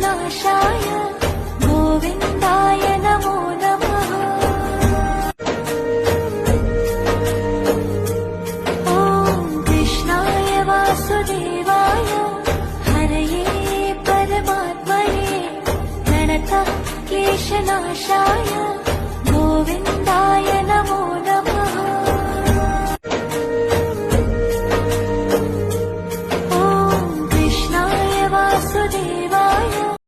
क्लेशनाशाय गोविन्दाय नमो नमः। ॐ कृष्णाय वासुदेवाय हरये परमात्मने प्रणतः क्लेशनाशाय गोविन्दाय नमो